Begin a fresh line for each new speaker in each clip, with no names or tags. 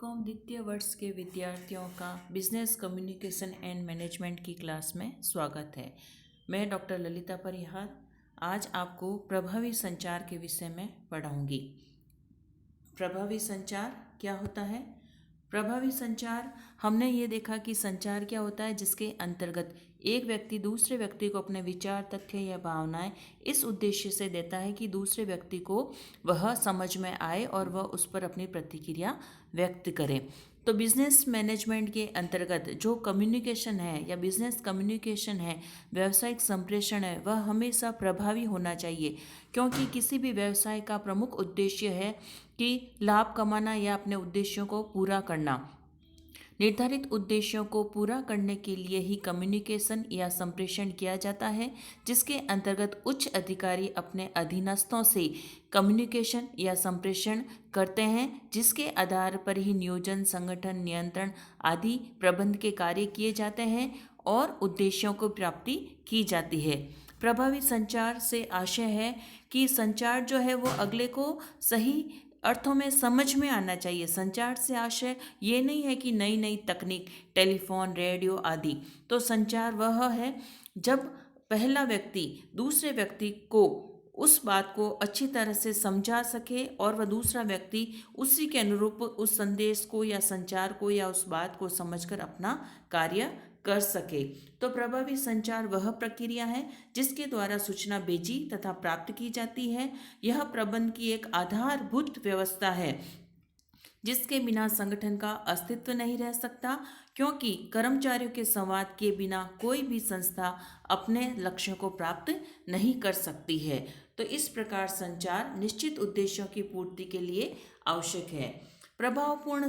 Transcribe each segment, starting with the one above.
BCom द्वितीय वर्ष के विद्यार्थियों का बिजनेस कम्युनिकेशन एंड मैनेजमेंट की क्लास में स्वागत है। मैं डॉक्टर ललिता परिहार आज आपको प्रभावी संचार के विषय में पढ़ाऊंगी। प्रभावी संचार क्या होता है? प्रभावी संचार हमने ये देखा कि संचार क्या होता है जिसके अंतर्गत एक व्यक्ति दूसरे व्यक्ति को अपने विचार, तथ्य या भावनाएं इस उद्देश्य से देता है कि दूसरे व्यक्ति को वह समझ में आए और वह उस पर अपनी प्रतिक्रिया व्यक्त करे। तो बिजनेस मैनेजमेंट के अंतर्गत जो कम्युनिकेशन है या बिजनेस कम्युनिकेशन है, व्यावसायिक संप्रेषण है, वह हमेशा प्रभावी होना चाहिए, क्योंकि किसी भी व्यवसाय का प्रमुख उद्देश्य है कि लाभ कमाना या अपने उद्देश्यों को पूरा करना। निर्धारित उद्देश्यों को पूरा करने के लिए ही कम्युनिकेशन या संप्रेषण किया जाता है, जिसके अंतर्गत उच्च अधिकारी अपने अधीनस्थों से कम्युनिकेशन या संप्रेषण करते हैं, जिसके आधार पर ही नियोजन, संगठन, नियंत्रण आदि प्रबंध के कार्य किए जाते हैं और उद्देश्यों को प्राप्ति की जाती है। प्रभावी संचार से आशय है कि संचार जो है वो अगले को सही अर्थों में समझ में आना चाहिए। संचार से आशय ये नहीं है कि नई नई तकनीक, टेलीफोन, रेडियो आदि। तो संचार वह है जब पहला व्यक्ति दूसरे व्यक्ति को उस बात को अच्छी तरह से समझा सके और वह दूसरा व्यक्ति उसी के अनुरूप उस संदेश को या संचार को या उस बात को समझकर अपना कार्य कर सके। तो प्रभावी संचार वह प्रक्रिया है जिसके द्वारा सूचना भेजी तथा प्राप्त की जाती है। यह प्रबंध की एक आधारभूत व्यवस्था है जिसके बिना संगठन का अस्तित्व नहीं रह सकता, क्योंकि कर्मचारियों के संवाद के बिना कोई भी संस्था अपने लक्ष्यों को प्राप्त नहीं कर सकती है। तो इस प्रकार संचार निश्चित उद्देश्यों की पूर्ति के लिए आवश्यक है। प्रभावपूर्ण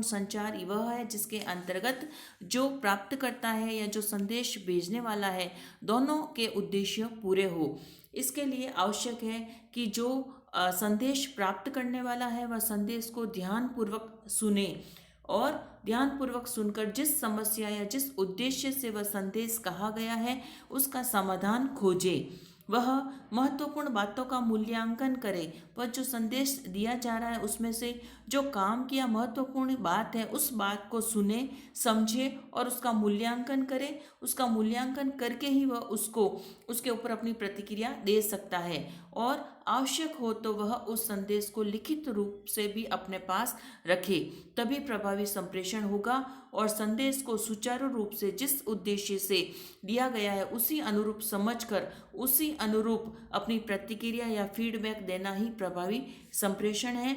संचार वह है जिसके अंतर्गत जो प्राप्त करता है या जो संदेश भेजने वाला है, दोनों के उद्देश्य पूरे हो। इसके लिए आवश्यक है कि जो संदेश प्राप्त करने वाला है वह संदेश को ध्यानपूर्वक सुने और ध्यानपूर्वक सुनकर जिस समस्या या जिस उद्देश्य से वह संदेश कहा गया है उसका समाधान खोजे। वह महत्वपूर्ण बातों का मूल्यांकन करे। वह जो संदेश दिया जा रहा है उसमें से जो काम किया महत्वपूर्ण बात है उस बात को सुने, समझे और उसका मूल्यांकन करे। उसका मूल्यांकन करके ही वह उसके ऊपर अपनी प्रतिक्रिया दे सकता है और आवश्यक हो तो वह उस संदेश को लिखित रूप से भी अपने पास रखे। तभी प्रभावी संप्रेषण होगा और संदेश को सुचारू रूप से जिस उद्देश्य से दिया गया है उसी अनुरूप समझकर उसी अनुरूप अपनी प्रतिक्रिया या फीडबैक देना ही प्रभावी संप्रेषण है,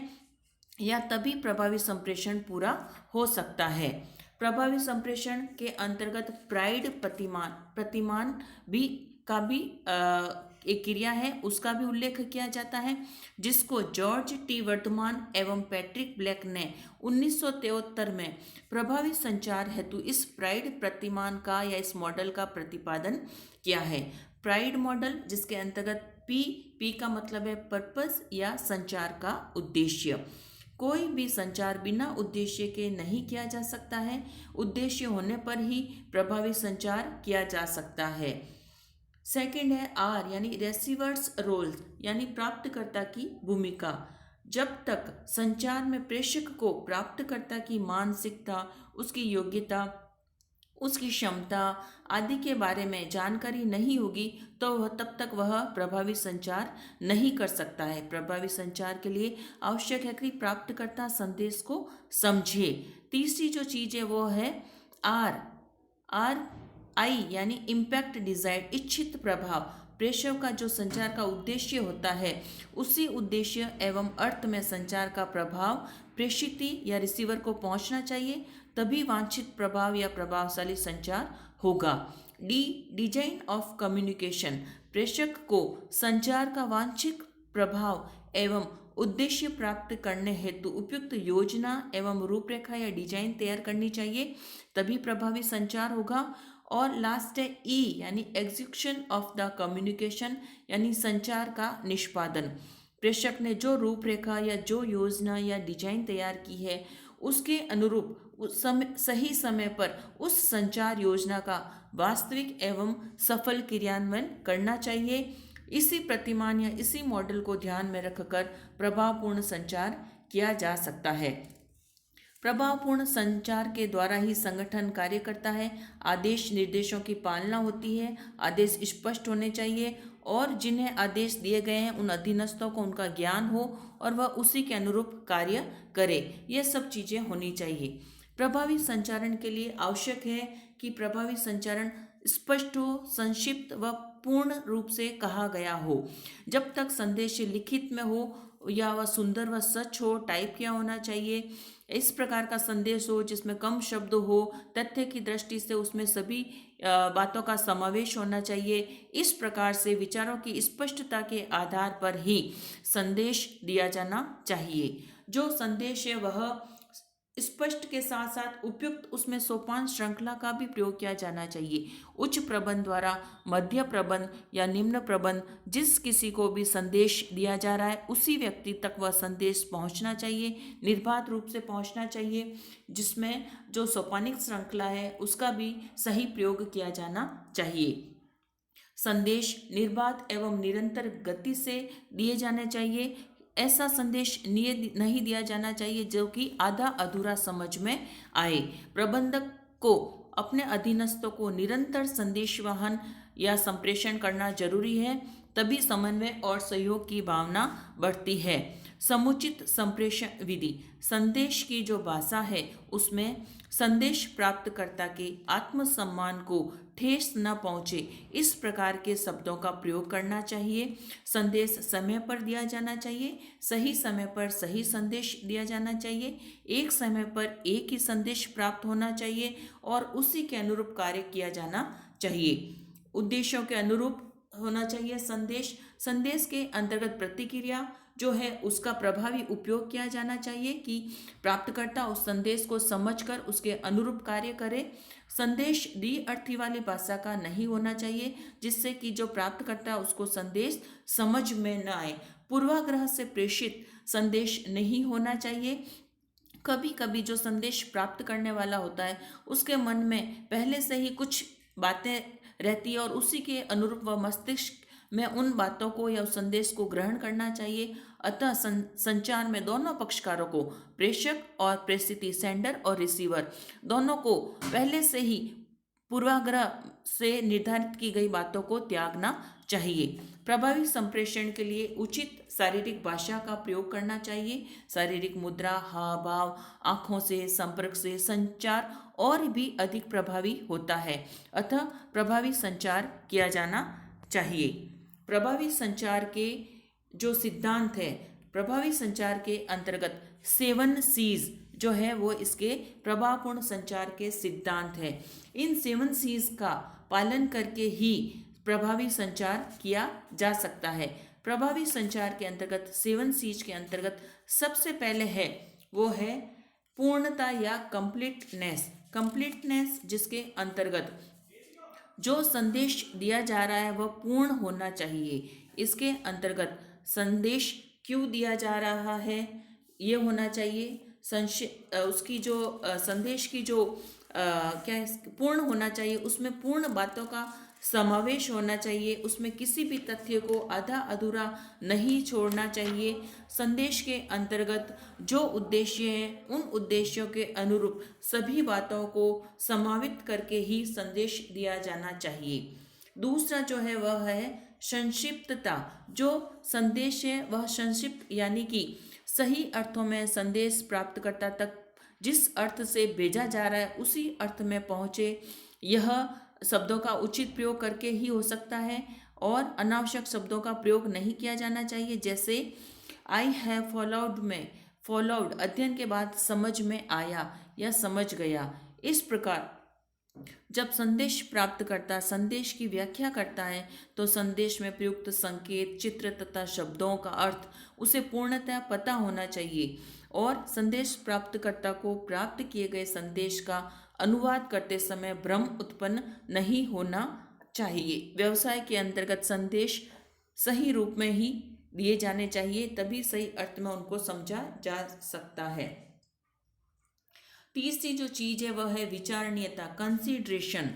या तभी प्रभावी संप्रेषण पूरा हो सकता है। प्रभावी संप्रेषण के अंतर्गत प्राइड प्रतिमान भी का भी एक क्रिया है, उसका भी उल्लेख किया जाता है, जिसको जॉर्ज टी वर्धमान एवं पैट्रिक ब्लैक ने 1973 में प्रभावी संचार हेतु इस प्राइड प्रतिमान का या इस मॉडल का प्रतिपादन किया है। प्राइड मॉडल जिसके अंतर्गत पी का मतलब है पर्पस या संचार का उद्देश्य। कोई भी संचार बिना उद्देश्य के नहीं किया जा सकता है, उद्देश्य होने पर ही प्रभावी संचार किया जा सकता है। सेकंड है आर यानी रिसीवर्स रोल यानी प्राप्तकर्ता की भूमिका। जब तक संचार में प्रेषक को प्राप्तकर्ता की मानसिकता, उसकी योग्यता, उसकी क्षमता आदि के बारे में जानकारी नहीं होगी तो तब तक वह प्रभावी संचार नहीं कर सकता है। प्रभावी संचार के लिए आवश्यक है कि प्राप्तकर्ता संदेश को समझे। तीसरी जो चीज़ है वो है आर आई यानी इम्पैक्ट डिजायर्ड, इच्छित प्रभाव। प्रेषक का जो संचार का उद्देश्य होता है उसी उद्देश्य एवं अर्थ में संचार का प्रभाव प्रेषित या रिसीवर को पहुंचना चाहिए, तभी वांछित प्रभाव या प्रभावशाली संचार होगा। डिजाइन ऑफ कम्युनिकेशन, प्रेषक को संचार का वांछित प्रभाव एवं उद्देश्य प्राप्त करने हेतु उपयुक्त योजना एवं रूपरेखा या डिजाइन तैयार करनी चाहिए, तभी प्रभावी संचार होगा। और लास्ट है ई यानी एग्जीक्यूशन ऑफ द कम्युनिकेशन यानी संचार का निष्पादन। प्रेषक ने जो रूपरेखा या जो योजना या डिजाइन तैयार की है उसके अनुरूप सही समय पर उस संचार योजना का वास्तविक एवं सफल क्रियान्वयन करना चाहिए। इसी प्रतिमान या इसी मॉडल को ध्यान में रखकर प्रभावपूर्ण संचार किया जा सकता है। प्रभावपूर्ण संचार के द्वारा ही संगठन कार्य करता है। आदेश निर्देशों की पालना होती है। आदेश स्पष्ट होने चाहिए और जिन्हें आदेश दिए गए हैं उन अधीनस्थों को उनका ज्ञान हो और वह उसी के अनुरूप कार्य करे। ये सब चीज़ें होनी चाहिए। प्रभावी संचारण के लिए आवश्यक है कि प्रभावी संचारण स्पष्ट हो, संक्षिप्त व पूर्ण रूप से कहा गया हो। जब तक संदेश लिखित में हो या वह सुंदर व सच हो, टाइप किया होना चाहिए। इस प्रकार का संदेश हो जिसमें कम शब्द हो, तथ्य की दृष्टि से उसमें सभी बातों का समावेश होना चाहिए। इस प्रकार से विचारों की स्पष्टता के आधार पर ही संदेश दिया जाना चाहिए। जो संदेश है वह स्पष्ट के साथ साथ उपयुक्त उसमें सोपान श्रृंखला का भी प्रयोग किया जाना चाहिए। उच्च प्रबंध द्वारा मध्य प्रबंध या निम्न प्रबंध जिस किसी को भी संदेश दिया जा रहा है उसी व्यक्ति तक वह संदेश पहुंचना चाहिए, निर्बाध रूप से पहुंचना चाहिए, जिसमें जो सोपानिक श्रृंखला है उसका भी सही प्रयोग किया जाना चाहिए। संदेश निर्बाध एवं निरंतर गति से दिए जाने चाहिए। ऐसा संदेश नहीं दिया जाना चाहिए जो कि आधा अधूरा समझ में आए। प्रबंधक को अपने अधीनस्थों को निरंतर संदेशवहन या संप्रेषण करना जरूरी है, तभी समन्वय और सहयोग की भावना बढ़ती है। समुचित संप्रेषण विधि, संदेश की जो भाषा है उसमें संदेश प्राप्तकर्ता के आत्मसम्मान को ठेस न पहुंचे इस प्रकार के शब्दों का प्रयोग करना चाहिए। संदेश समय पर दिया जाना चाहिए, सही समय पर सही संदेश दिया जाना चाहिए। एक समय पर एक ही संदेश प्राप्त होना चाहिए और उसी के अनुरूप कार्य किया जाना चाहिए। उद्देश्यों के अनुरूप होना चाहिए संदेश। संदेश के अंतर्गत प्रतिक्रिया जो है उसका प्रभावी उपयोग किया जाना चाहिए कि प्राप्तकर्ता उस संदेश को समझकर उसके अनुरूप कार्य करे। संदेश द्विअर्थी वाली भाषा का नहीं होना चाहिए जिससे कि जो प्राप्तकर्ता उसको संदेश समझ में न आए। पूर्वाग्रह से प्रेषित संदेश नहीं होना चाहिए। कभी कभी जो संदेश प्राप्त करने वाला होता है उसके मन में पहले से ही कुछ बातें रहती है और उसी के अनुरूप वह मस्तिष्क में उन बातों को या उस संदेश को ग्रहण करना चाहिए। अतः संचार में दोनों पक्षकारों को, प्रेषक और प्रेषिती, सेंडर और रिसीवर, दोनों को पहले से ही पूर्वाग्रह से निर्धारित की गई बातों को त्यागना चाहिए। प्रभावी संप्रेषण के लिए उचित शारीरिक भाषा का प्रयोग करना चाहिए। शारीरिक मुद्रा, हाव भाव, आँखों से संपर्क से संचार और भी अधिक प्रभावी होता है। अतः प्रभावी संचार किया जाना चाहिए। प्रभावी संचार के जो सिद्धांत है, प्रभावी संचार के अंतर्गत 7 C's जो है वो इसके प्रभावपूर्ण संचार के सिद्धांत है। इन 7 C's का पालन करके ही प्रभावी संचार किया जा सकता है। प्रभावी संचार के अंतर्गत 7 C's के अंतर्गत सबसे पहले है वो है पूर्णता या कंप्लीटनेस। कंप्लीटनेस जिसके अंतर्गत जो संदेश दिया जा रहा है वह पूर्ण होना चाहिए। इसके अंतर्गत संदेश क्यों दिया जा रहा है ये होना चाहिए। उसकी जो संदेश की जो क्या है पूर्ण होना चाहिए, उसमें पूर्ण बातों का समावेश होना चाहिए। उसमें किसी भी तथ्य को आधा अधूरा नहीं छोड़ना चाहिए। संदेश के अंतर्गत जो उद्देश्य हैं उन उद्देश्यों के अनुरूप सभी बातों को समावित करके ही संदेश दिया जाना चाहिए। दूसरा जो है वह है संक्षिप्तता। जो संदेश है वह संक्षिप्त यानी कि सही अर्थों में संदेश प्राप्तकर्ता तक जिस अर्थ से भेजा जा रहा है उसी अर्थ में पहुँचे। यह शब्दों का उचित प्रयोग करके ही हो सकता है और अनावश्यक शब्दों का प्रयोग नहीं किया जाना चाहिए। जैसे आई हैव फॉलोड में फॉलोड अध्ययन के बाद समझ में आया या समझ गया। इस प्रकार जब संदेश प्राप्तकर्ता संदेश की व्याख्या करता है तो संदेश में प्रयुक्त संकेत, चित्र तथा शब्दों का अर्थ उसे पूर्णतः पता होना चाहिए और संदेश प्राप्तकर्ता को प्राप्त किए गए संदेश का अनुवाद करते समय भ्रम उत्पन्न नहीं होना चाहिए। व्यवसाय के अंतर्गत संदेश सही रूप में ही दिए जाने चाहिए, तभी सही अर्थ में उनको समझा जा सकता है। तीसरी जो चीज़ है वह है विचारणीयता, कंसीडरेशन।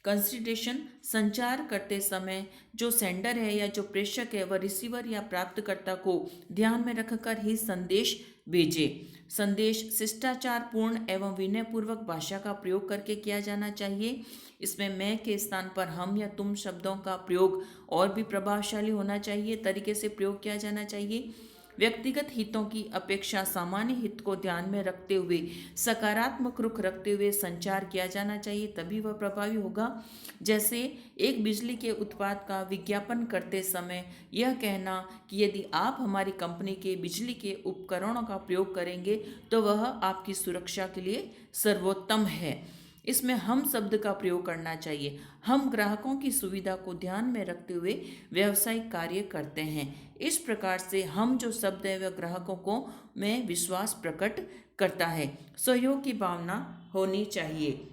कंसीडरेशन संचार करते समय जो सेंडर है या जो प्रेषक है वह रिसीवर या प्राप्तकर्ता को ध्यान में रखकर ही संदेश भेजें। संदेश शिष्टाचार पूर्ण एवं विनयपूर्वक भाषा का प्रयोग करके किया जाना चाहिए। इसमें मैं के स्थान पर हम या तुम शब्दों का प्रयोग और भी प्रभावशाली होना चाहिए, तरीके से प्रयोग किया जाना चाहिए। व्यक्तिगत हितों की अपेक्षा सामान्य हित को ध्यान में रखते हुए सकारात्मक रुख रखते हुए संचार किया जाना चाहिए, तभी वह प्रभावी होगा। जैसे एक बिजली के उत्पाद का विज्ञापन करते समय यह कहना कि यदि आप हमारी कंपनी के बिजली के उपकरणों का प्रयोग करेंगे तो वह आपकी सुरक्षा के लिए सर्वोत्तम है। इसमें हम शब्द का प्रयोग करना चाहिए। हम ग्राहकों की सुविधा को ध्यान में रखते हुए व्यावसायिक कार्य करते हैं। इस प्रकार से हम जो शब्द है वह ग्राहकों को में विश्वास प्रकट करता है। सहयोग की भावना होनी चाहिए।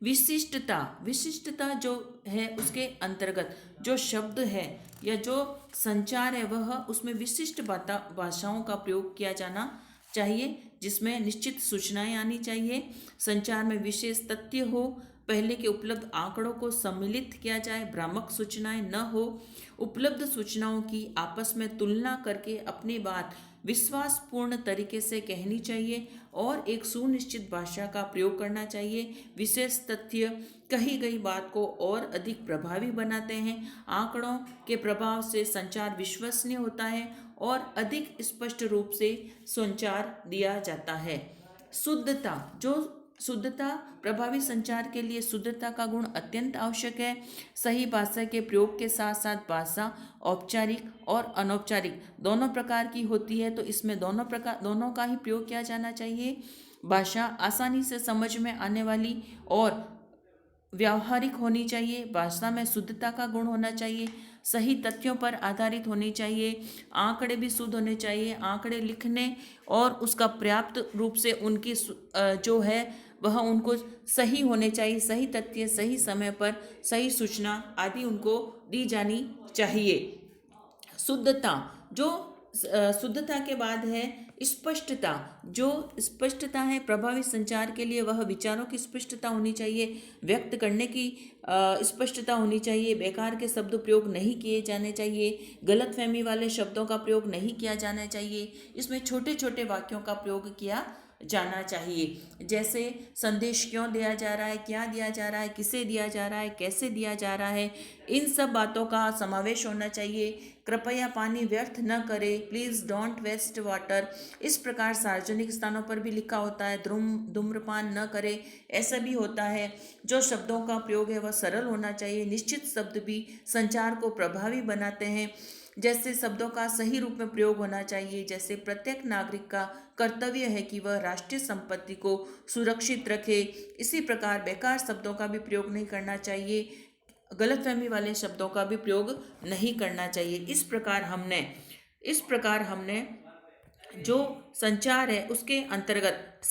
विशिष्टता, विशिष्टता जो है उसके अंतर्गत जो शब्द है या जो संचार है वह उसमें विशिष्ट भाषाओं का प्रयोग किया जाना चाहिए, जिसमें निश्चित सूचनाएं आनी चाहिए। संचार में विशेष तथ्य हो, पहले के उपलब्ध आंकड़ों को सम्मिलित किया जाए, भ्रामक सूचनाएं न हो, उपलब्ध सूचनाओं की आपस में तुलना करके अपनी बात विश्वासपूर्ण तरीके से कहनी चाहिए और एक सुनिश्चित भाषा का प्रयोग करना चाहिए। विशेष तथ्य कही गई बात को और अधिक प्रभावी बनाते हैं। आंकड़ों के प्रभाव से संचार विश्वसनीय होता है और अधिक स्पष्ट रूप से संचार दिया जाता है। शुद्धता, जो शुद्धता प्रभावी संचार के लिए शुद्धता का गुण अत्यंत आवश्यक है। सही भाषा के प्रयोग के साथ साथ भाषा औपचारिक और अनौपचारिक दोनों प्रकार की होती है, तो इसमें दोनों का ही प्रयोग किया जाना चाहिए। भाषा आसानी से समझ में आने वाली और व्यावहारिक होनी चाहिए। भाषा में शुद्धता का गुण होना चाहिए। सही तथ्यों पर आधारित होनी चाहिए। आंकड़े भी शुद्ध होने चाहिए। आंकड़े लिखने और उसका पर्याप्त रूप से उनकी जो है वह उनको सही होने चाहिए। सही तथ्य सही समय पर सही सूचना आदि उनको दी जानी चाहिए। शुद्धता, जो शुद्धता के बाद है स्पष्टता। जो स्पष्टता है प्रभावी संचार के लिए वह विचारों की स्पष्टता होनी चाहिए, व्यक्त करने की स्पष्टता होनी चाहिए। बेकार के शब्द प्रयोग नहीं किए जाने चाहिए। गलतफहमी वाले शब्दों का प्रयोग नहीं किया जाना चाहिए। इसमें छोटे छोटे वाक्यों का प्रयोग किया जाना चाहिए, जैसे संदेश क्यों दिया जा रहा है, क्या दिया जा रहा है, किसे दिया जा रहा है, कैसे दिया जा रहा है, इन सब बातों का समावेश होना चाहिए। कृपया पानी व्यर्थ न करें, प्लीज़ डोंट वेस्ट वाटर। इस प्रकार सार्वजनिक स्थानों पर भी लिखा होता है। धूम्रपान न करें, ऐसा भी होता है। जो शब्दों का प्रयोग है वह सरल होना चाहिए। निश्चित शब्द भी संचार को प्रभावी बनाते हैं। जैसे शब्दों का सही रूप में प्रयोग होना चाहिए, जैसे प्रत्येक नागरिक का कर्तव्य है कि वह राष्ट्रीय संपत्ति को सुरक्षित रखे। इसी प्रकार बेकार शब्दों का भी प्रयोग नहीं करना चाहिए। गलतफहमी वाले शब्दों का भी प्रयोग नहीं करना चाहिए। इस प्रकार हमने जो संचार है उसके अंतर्गत